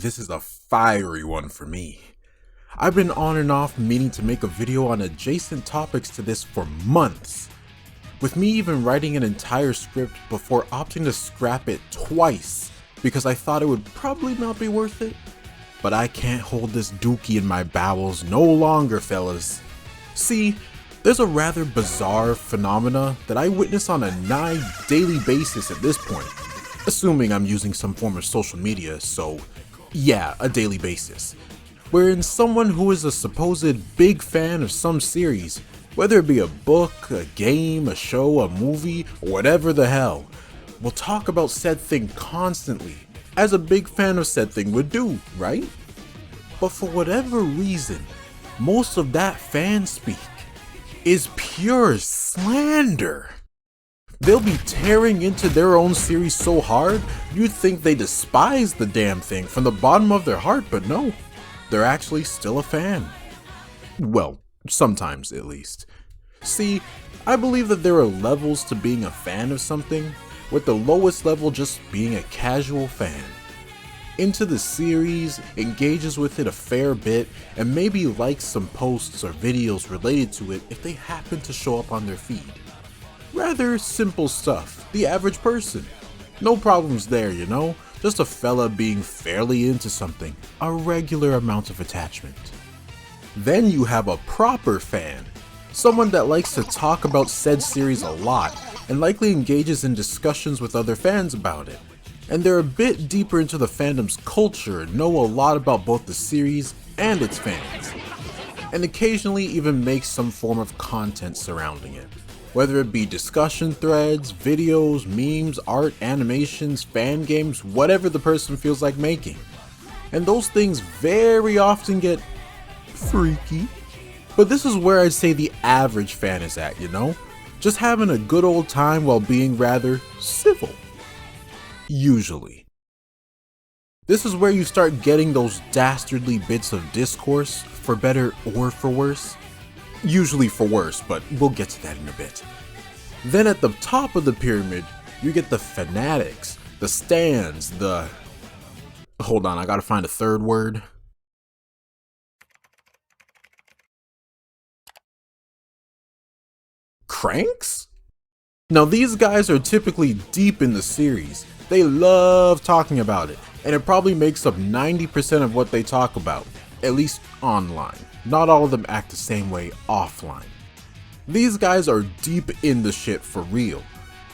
this is a fiery one for me. I've been on and off meaning to make a video on adjacent topics to this for months, with me even writing an entire script before opting to scrap it twice because I thought it would probably not be worth it. But I can't hold this dookie in my bowels no longer, fellas. See, there's a rather bizarre phenomena that I witness on a nigh daily basis at this point, assuming I'm using some form of social media, so yeah, a daily basis, wherein someone who is a supposed big fan of some series, whether it be a book, a game, a show, a movie, or whatever the hell, will talk about said thing constantly, as a big fan of said thing would do, right? But for whatever reason, most of that fan speak is pure slander. They'll be tearing into their own series so hard, you'd think they despise the damn thing from the bottom of their heart, but no, they're actually still a fan. Well, sometimes at least. See, I believe that there are levels to being a fan of something, with the lowest level just being a casual fan. Into the series, engages with it a fair bit, and maybe likes some posts or videos related to it if they happen to show up on their feed. Rather simple stuff, the average person. No problems there, you know, just a fella being fairly into something, a regular amount of attachment. Then you have a proper fan, someone that likes to talk about said series a lot, and likely engages in discussions with other fans about it. And they're a bit deeper into the fandom's culture and know a lot about both the series and its fans, and occasionally even make some form of content surrounding it, whether it be discussion threads, videos, memes, art, animations, fan games, whatever the person feels like making. And those things very often get freaky, but this is where I'd say the average fan is at, you know? Just having a good old time while being rather civil. Usually. This is where you start getting those dastardly bits of discourse, for better or for worse. Usually for worse, but we'll get to that in a bit. Then at the top of the pyramid, you get the fanatics, the stans, the... Hold on, I gotta find a third word. Cranks? Now these guys are typically deep in the series. They love talking about it, and it probably makes up 90% of what they talk about, at least online. Not all of them act the same way offline. These guys are deep in the shit for real.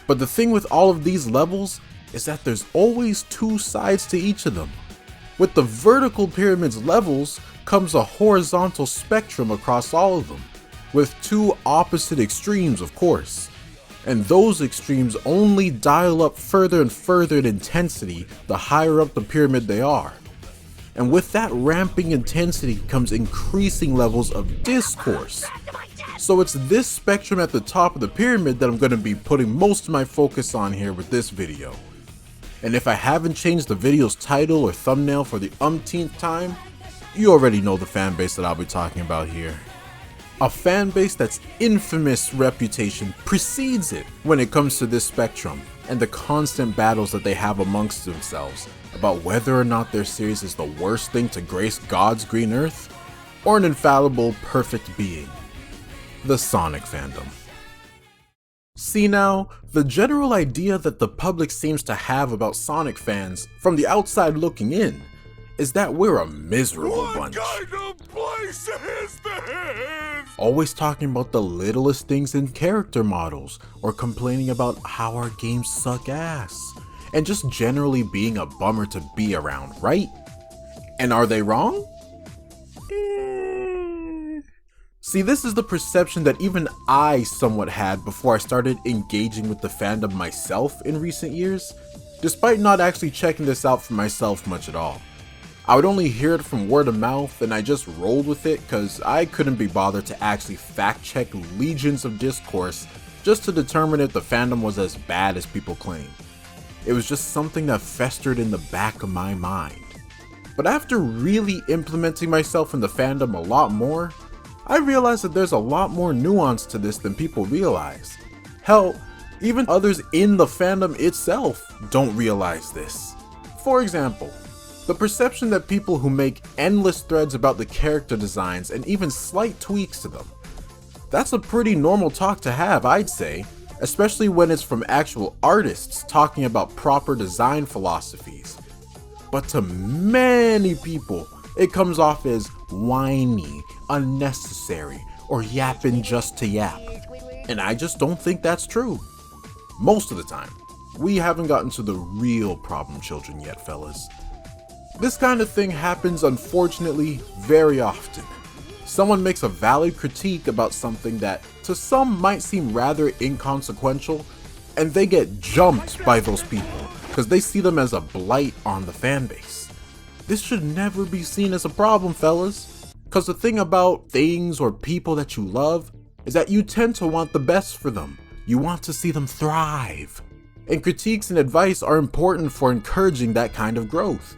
But the thing with all of these levels is that there's always two sides to each of them. With the vertical pyramid's levels comes a horizontal spectrum across all of them, with two opposite extremes, of course. And those extremes only dial up further and further in intensity the higher up the pyramid they are. And with that ramping intensity comes increasing levels of discourse. So it's this spectrum at the top of the pyramid that I'm going to be putting most of my focus on here with this video. And if I haven't changed the video's title or thumbnail for the umpteenth time, you already know the fan base that I'll be talking about here. A fan base that's infamous reputation precedes it when it comes to this spectrum and the constant battles that they have amongst themselves about whether or not their series is the worst thing to grace God's green earth or an infallible perfect being. The Sonic fandom. See now, the general idea that the public seems to have about Sonic fans from the outside looking in is that we're a miserable bunch. What kind of place is this? Always talking about the littlest things in character models, or complaining about how our games suck ass, and just generally being a bummer to be around, right? And are they wrong? See, this is the perception that even I somewhat had before I started engaging with the fandom myself in recent years, despite not actually checking this out for myself much at all. I would only hear it from word of mouth, and I just rolled with it because I couldn't be bothered to actually fact check legions of discourse just to determine if the fandom was as bad as people claim. It was just something that festered in the back of my mind. But after really implementing myself in the fandom a lot more, I realized that there's a lot more nuance to this than people realize. Hell, even others in the fandom itself don't realize this. For example, The perception that people who make endless threads about the character designs and even slight tweaks to them. That's a pretty normal talk to have, I'd say, especially when it's from actual artists talking about proper design philosophies. But to many people, it comes off as whiny, unnecessary, or yapping just to yap. And I just don't think that's true. Most of the time. We haven't gotten to the real problem children yet, fellas. This kind of thing happens, unfortunately, very often. Someone makes a valid critique about something that to some might seem rather inconsequential, and they get jumped by those people because they see them as a blight on the fanbase. This should never be seen as a problem, fellas, because the thing about things or people that you love is that you tend to want the best for them. You want to see them thrive. And critiques and advice are important for encouraging that kind of growth.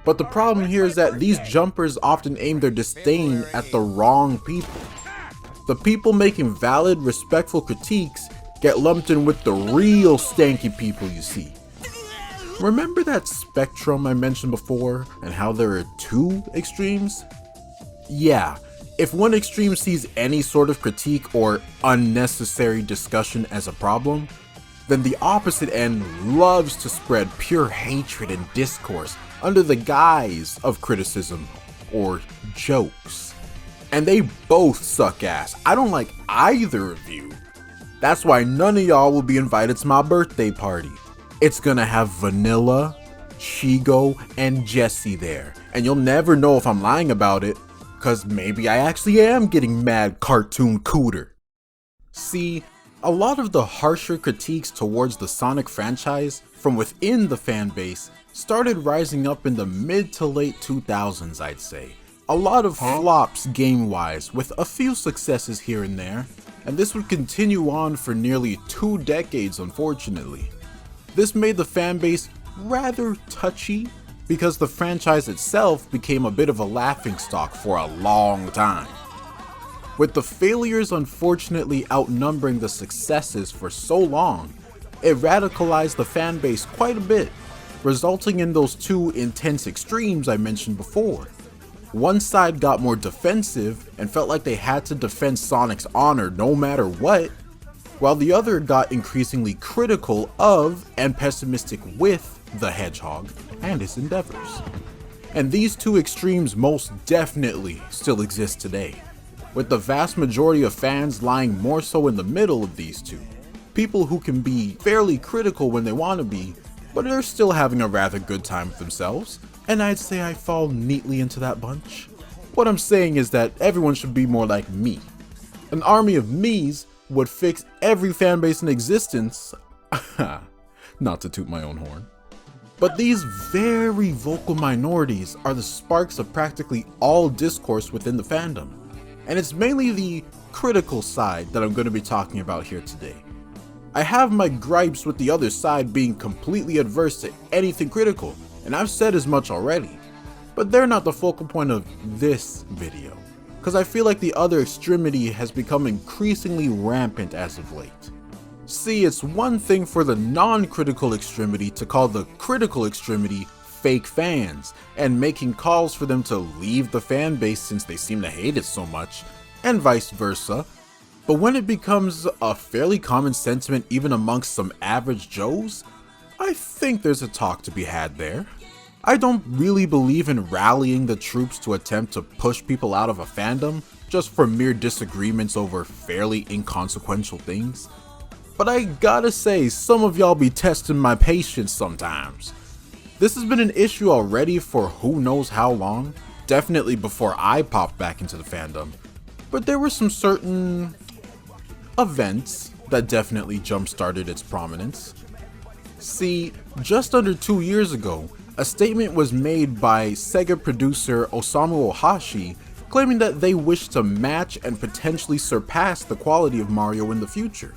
But the problem here is that these jumpers often aim their disdain at the wrong people. The people making valid, respectful critiques get lumped in with the real stanky people you see. Remember that spectrum I mentioned before and how there are two extremes? Yeah, if one extreme sees any sort of critique or unnecessary discussion as a problem, then the opposite end loves to spread pure hatred and discourse under the guise of criticism or jokes. And they both suck ass. I don't like either of you. That's why none of y'all will be invited to my birthday party. It's gonna have Vanilla, Shigo, and Jesse there. And you'll never know if I'm lying about it, cause maybe I actually am getting mad cartoon cooter. See, a lot of the harsher critiques towards the Sonic franchise from within the fanbase started rising up in the mid to late 2000s, I'd say. A lot of flops game-wise, with a few successes here and there, and this would continue on for nearly 2 decades, unfortunately. This made the fanbase rather touchy, because the franchise itself became a bit of a laughingstock for a long time. With the failures unfortunately outnumbering the successes for so long, it radicalized the fanbase quite a bit, resulting in those two intense extremes I mentioned before. One side got more defensive and felt like they had to defend Sonic's honor no matter what, while the other got increasingly critical of and pessimistic with the Hedgehog and his endeavors. And these two extremes most definitely still exist today, with the vast majority of fans lying more so in the middle of these two. People who can be fairly critical when they want to be, but are still having a rather good time with themselves, and I'd say I fall neatly into that bunch. What I'm saying is that everyone should be more like me. An army of me's would fix every fanbase in existence, not to toot my own horn. But these very vocal minorities are the sparks of practically all discourse within the fandom. And it's mainly the critical side that I'm going to be talking about here today. I have my gripes with the other side being completely adverse to anything critical, and I've said as much already. But they're not the focal point of this video, because I feel like the other extremity has become increasingly rampant as of late. See, it's one thing for the non-critical extremity to call the critical extremity fake fans, and making calls for them to leave the fan base since they seem to hate it so much, and vice versa. But when it becomes a fairly common sentiment even amongst some average Joes, I think there's a talk to be had there. I don't really believe in rallying the troops to attempt to push people out of a fandom just for mere disagreements over fairly inconsequential things. But I gotta say, some of y'all be testing my patience sometimes. This has been an issue already for who knows how long, definitely before I popped back into the fandom, but there were some certain events that definitely jump-started its prominence. See, just under 2 years ago, a statement was made by Sega producer Osamu Ohashi claiming that they wish to match and potentially surpass the quality of Mario in the future.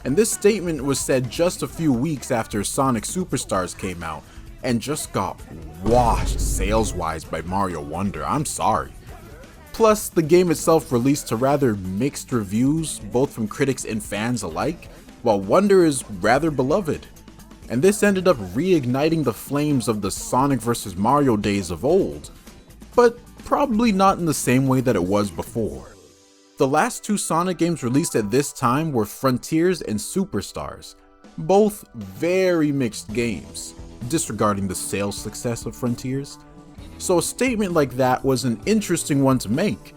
And this statement was said just a few weeks after Sonic Superstars came out, and just got washed sales-wise by Mario Wonder, I'm sorry. Plus, the game itself released to rather mixed reviews, both from critics and fans alike, while Wonder is rather beloved. and this ended up reigniting the flames of the Sonic vs. Mario days of old, but probably not in the same way that it was before. The last two Sonic games released at this time were Frontiers and Superstars, both very mixed games, disregarding the sales success of Frontiers. So a statement like that was an interesting one to make.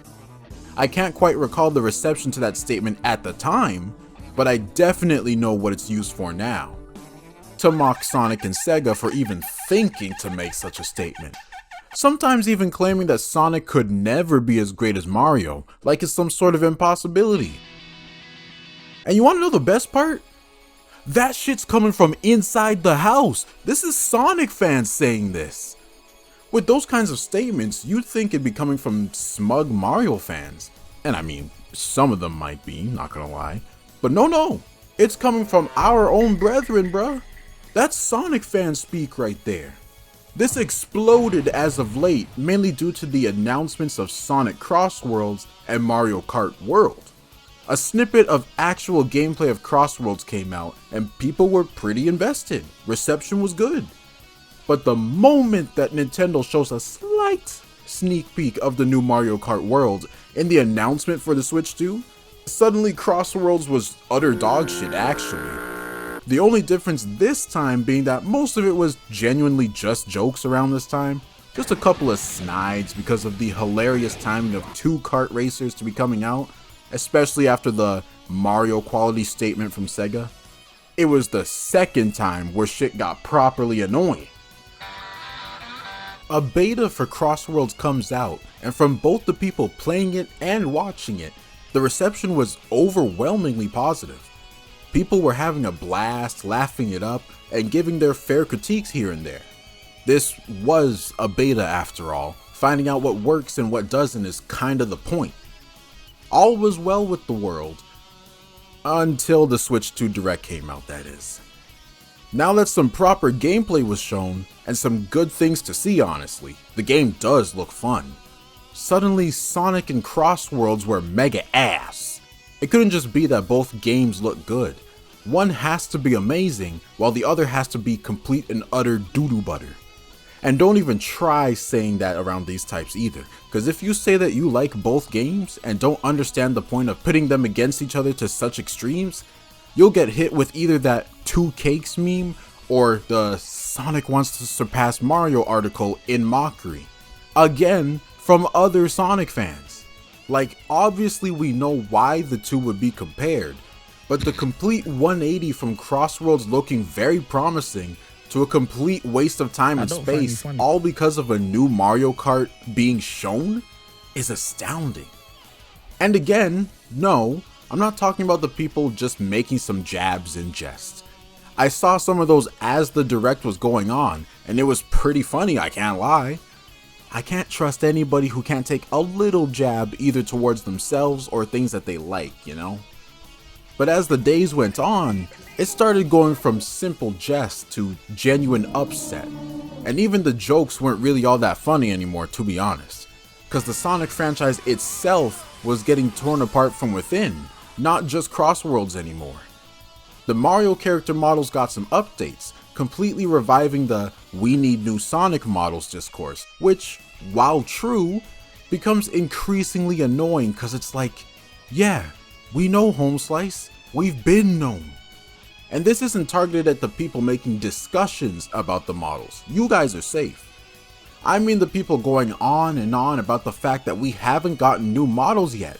I can't quite recall the reception to that statement at the time, but I definitely know what it's used for now. To mock Sonic and Sega for even thinking to make such a statement. Sometimes even claiming that Sonic could never be as great as Mario, like it's some sort of impossibility. And you wanna know the best part? That shit's coming from inside the house. This is Sonic fans saying this. With those kinds of statements, you'd think it'd be coming from smug Mario fans. And I mean, some of them might be, not gonna lie. But no, it's coming from our own brethren, bruh. That's Sonic fan speak right there. This exploded as of late, mainly due to the announcements of Sonic Cross Worlds and Mario Kart World. A snippet of actual gameplay of Cross Worlds came out, and people were pretty invested. Reception was good. But the moment that Nintendo shows a slight sneak peek of the new Mario Kart World in the announcement for the Switch 2, suddenly Cross Worlds was utter dog shit actually. The only difference this time being that most of it was genuinely just jokes around this time, just a couple of snides because of the hilarious timing of two kart racers to be coming out, especially after the Mario quality statement from Sega. It was the second time where shit got properly annoying. A beta for Cross Worlds comes out, and from both the people playing it and watching it, the reception was overwhelmingly positive. People were having a blast, laughing it up, and giving their fair critiques here and there. This was a beta after all. Finding out what works and what doesn't is kinda the point. All was well with the world, until the Switch 2 Direct came out, that is. Now that some proper gameplay was shown, and some good things to see honestly, the game does look fun. Suddenly Sonic and Cross Worlds were mega ass. It couldn't just be that both games look good. One has to be amazing, while the other has to be complete and utter doo-doo butter. And don't even try saying that around these types either, because if you say that you like both games and don't understand the point of putting them against each other to such extremes, you'll get hit with either that two cakes meme or the Sonic wants to surpass Mario article in mockery. Again, from other Sonic fans. Like, obviously we know why the two would be compared, but the complete 180 from Cross Worlds looking very promising to a complete waste of time and space, all because of a new Mario Kart being shown, is astounding. And again, no, I'm not talking about the people just making some jabs in jest. I saw some of those as the Direct was going on, and it was pretty funny, I can't lie. I can't trust anybody who can't take a little jab either towards themselves or things that they like, you know? But as the days went on, it started going from simple jest to genuine upset. And even the jokes weren't really all that funny anymore, to be honest. Cause the Sonic franchise itself was getting torn apart from within, not just Cross Worlds anymore. The Mario character models got some updates, completely reviving the "we need new Sonic models" discourse, which, while true, becomes increasingly annoying cause it's like, yeah, we know Home Slice, we've been known. And this isn't targeted at the people making discussions about the models, you guys are safe. I mean the people going on and on about the fact that we haven't gotten new models yet.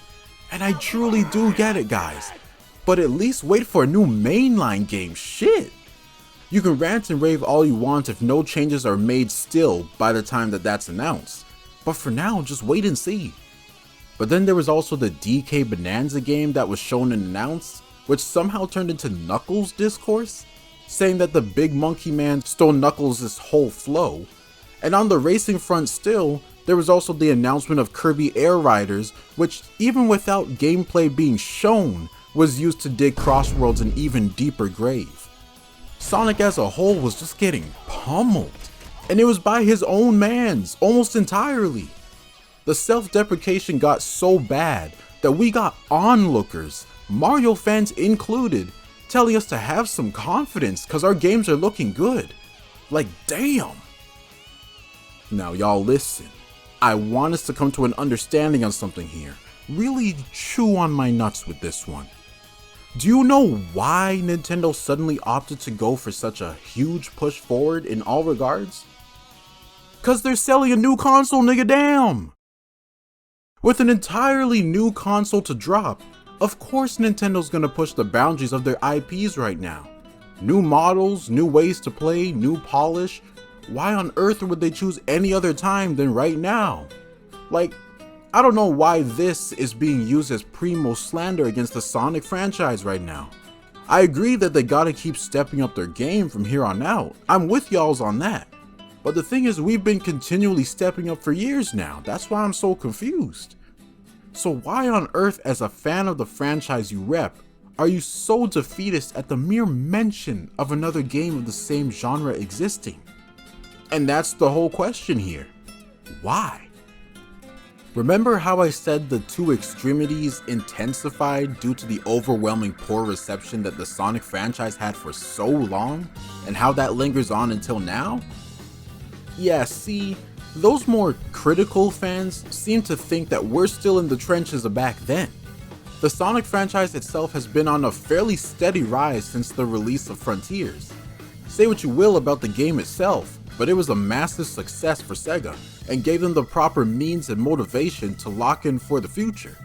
And I truly do get it, guys. But at least wait for a new mainline game, shit. You can rant and rave all you want if no changes are made still by the time that that's announced. But for now, just wait and see. But then there was also the DK Bonanza game that was shown and announced, which somehow turned into Knuckles discourse, saying that the big monkey man stole Knuckles' whole flow. And on the racing front still, there was also the announcement of Kirby Air Riders, which even without gameplay being shown, was used to dig Cross Worlds an even deeper grave. Sonic as a whole was just getting pummeled, and it was by his own mans, almost entirely. The self-deprecation got so bad that we got onlookers, Mario fans included, telling us to have some confidence because our games are looking good. Like, damn. Now, y'all listen. I want us to come to an understanding on something here. Really chew on my nuts with this one. Do you know why Nintendo suddenly opted to go for such a huge push forward in all regards? Cause they're selling a new console, nigga, damn! With an entirely new console to drop, of course Nintendo's gonna push the boundaries of their IPs right now. New models, new ways to play, new polish. Why on earth would they choose any other time than right now? Like, I don't know why this is being used as primo slander against the Sonic franchise right now. I agree that they gotta keep stepping up their game from here on out. I'm with y'alls on that. But the thing is, we've been continually stepping up for years now. That's why I'm so confused. So why on earth, as a fan of the franchise you rep, are you so defeatist at the mere mention of another game of the same genre existing? And that's the whole question here. Why? Remember how I said the two extremities intensified due to the overwhelming poor reception that the Sonic franchise had for so long, and how that lingers on until now? Yeah, see, those more critical fans seem to think that we're still in the trenches of back then. The Sonic franchise itself has been on a fairly steady rise since the release of Frontiers. Say what you will about the game itself, but it was a massive success for Sega, and gave them the proper means and motivation to lock in for the future.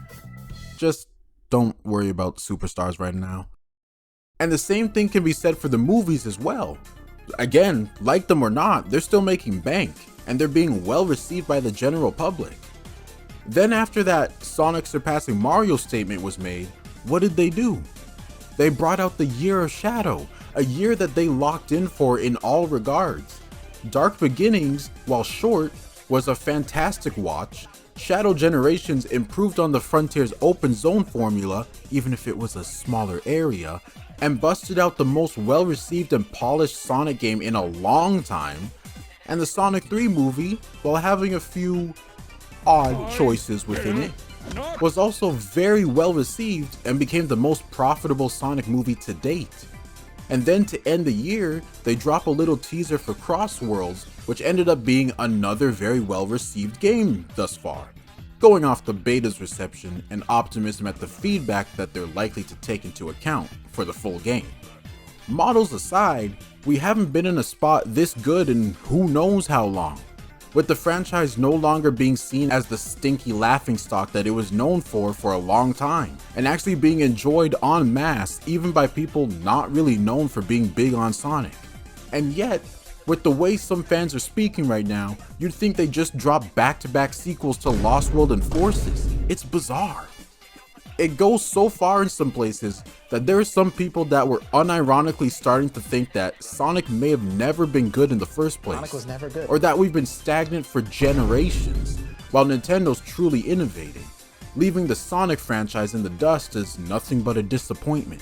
Just don't worry about superstars right now. And the same thing can be said for the movies as well. Again, like them or not, they're still making bank, and they're being well received by the general public. Then after that Sonic surpassing Mario statement was made, what did they do? They brought out the Year of Shadow, a year that they locked in for in all regards. Dark Beginnings, while short, was a fantastic watch. Shadow Generations improved on the Frontiers open zone formula, even if it was a smaller area, and busted out the most well-received and polished Sonic game in a long time. And the Sonic 3 movie, while having a few odd choices within it, was also very well received and became the most profitable Sonic movie to date. And then to end the year, they drop a little teaser for Cross Worlds, which ended up being another very well received game thus far, going off the beta's reception and optimism at the feedback that they're likely to take into account for the full game. Models aside, we haven't been in a spot this good in who knows how long, with the franchise no longer being seen as the stinky laughingstock that it was known for a long time, and actually being enjoyed en masse even by people not really known for being big on Sonic. And yet, with the way some fans are speaking right now, you'd think they just dropped back-to-back sequels to Lost World and Forces. It's bizarre. It goes so far in some places that there are some people that were unironically starting to think that Sonic may have never been good in the first place, Sonic was never good, or that we've been stagnant for generations, while Nintendo's truly innovating, leaving the Sonic franchise in the dust as nothing but a disappointment.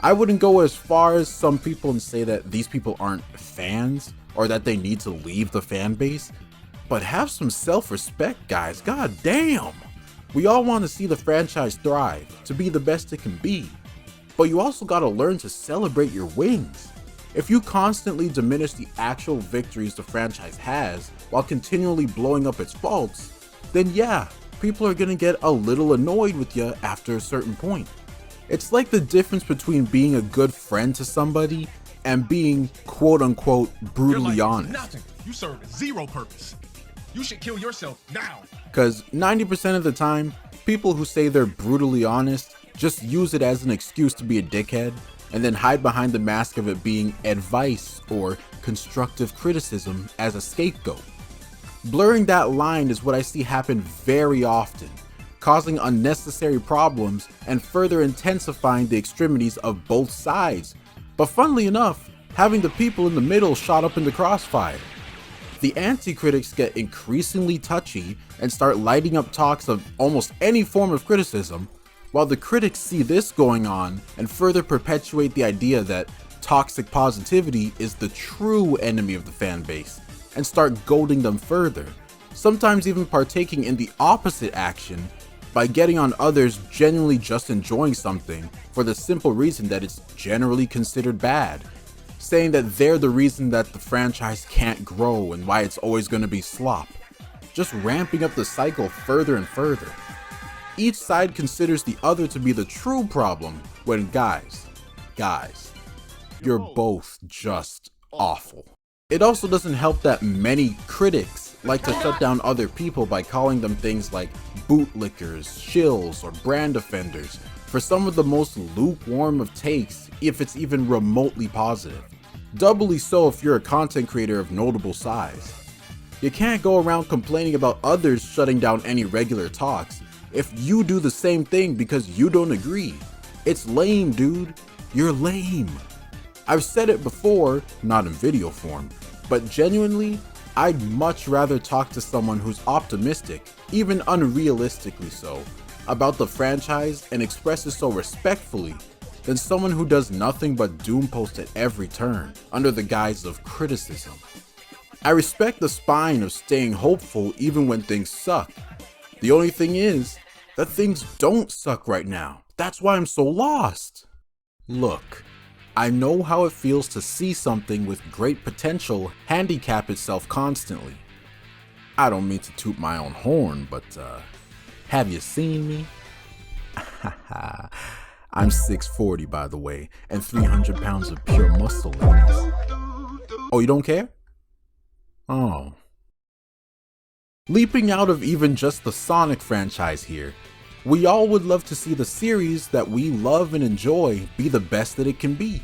I wouldn't go as far as some people and say that these people aren't fans, or that they need to leave the fan base, but have some self-respect, guys, god damn! We all want to see the franchise thrive, to be the best it can be, but you also gotta learn to celebrate your wins. If you constantly diminish the actual victories the franchise has, while continually blowing up its faults, then yeah, people are gonna get a little annoyed with you after a certain point. It's like the difference between being a good friend to somebody and being quote-unquote brutally honest. Nothing. You serve zero purpose. You should kill yourself now. Because 90% of the time, people who say they're brutally honest just use it as an excuse to be a dickhead, and then hide behind the mask of it being advice or constructive criticism as a scapegoat. Blurring that line is what I see happen very often, causing unnecessary problems and further intensifying the extremities of both sides, but funnily enough, having the people in the middle shot up in the crossfire. The anti-critics get increasingly touchy and start lighting up talks of almost any form of criticism, while the critics see this going on and further perpetuate the idea that toxic positivity is the true enemy of the fan base, and start goading them further, sometimes even partaking in the opposite action, by getting on others genuinely just enjoying something for the simple reason that it's generally considered bad, saying that they're the reason that the franchise can't grow and why it's always going to be slop, just ramping up the cycle further and further. Each side considers the other to be the true problem when guys, you're both just awful. It also doesn't help that many critics like to shut down other people by calling them things like bootlickers, shills, or brand offenders for some of the most lukewarm of takes, if it's even remotely positive. Doubly so if you're a content creator of notable size. You can't go around complaining about others shutting down any regular talks if you do the same thing because you don't agree. It's lame, dude. You're lame. I've said it before, not in video form, but genuinely, I'd much rather talk to someone who's optimistic, even unrealistically so, about the franchise and expresses so respectfully than someone who does nothing but doom post at every turn under the guise of criticism. I respect the spine of staying hopeful even when things suck. The only thing is that things don't suck right now. That's why I'm so lost. Look, I know how it feels to see something with great potential handicap itself constantly. I don't mean to toot my own horn, but have you seen me? I'm 6'40" by the way, and 300 pounds of pure muscle, ladies. Oh, you don't care? Oh. Leaping out of even just the Sonic franchise here, we all would love to see the series that we love and enjoy be the best that it can be,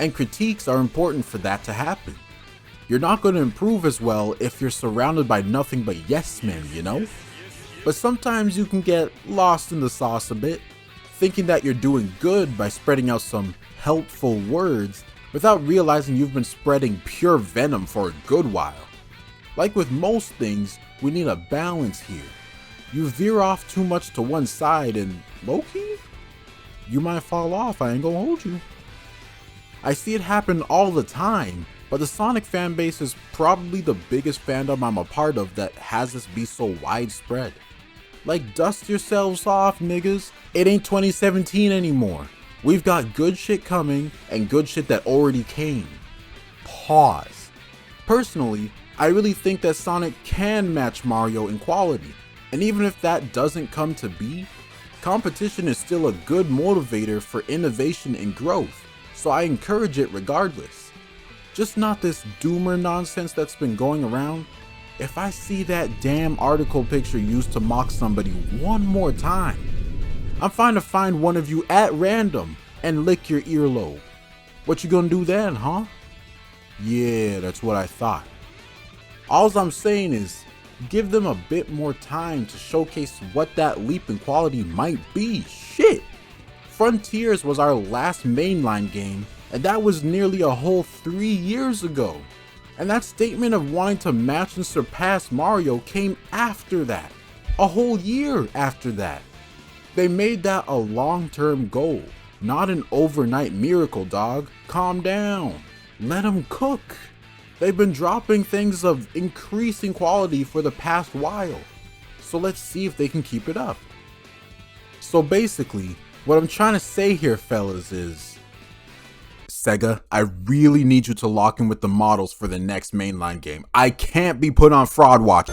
and critiques are important for that to happen. You're not going to improve as well if you're surrounded by nothing but yes men, you know? But sometimes you can get lost in the sauce a bit, thinking that you're doing good by spreading out some helpful words without realizing you've been spreading pure venom for a good while. Like with most things, we need a balance here. You veer off too much to one side and, low-key, you might fall off, I ain't gonna hold you. I see it happen all the time, but the Sonic fanbase is probably the biggest fandom I'm a part of that has this be so widespread. Like, dust yourselves off, niggas. It ain't 2017 anymore. We've got good shit coming and good shit that already came. Pause. Personally, I really think that Sonic can match Mario in quality, and even if that doesn't come to be, competition is still a good motivator for innovation and growth, so I encourage it regardless. Just not this doomer nonsense that's been going around. If I see that damn article picture used to mock somebody one more time, I'm fine to find one of you at random and lick your earlobe. What you gonna do then, huh? Yeah, that's what I thought. All I'm saying is, give them a bit more time to showcase what that leap in quality might be. Shit! Frontiers was our last mainline game, and that was nearly a whole 3 years ago. And that statement of wanting to match and surpass Mario came after that. A whole year after that. They made that a long-term goal, not an overnight miracle, dog. Calm down. Let them cook. They've been dropping things of increasing quality for the past while, so let's see if they can keep it up. So basically, what I'm trying to say here, fellas, is Sega, I really need you to lock in with the models for the next mainline game. I can't be put on fraud watch.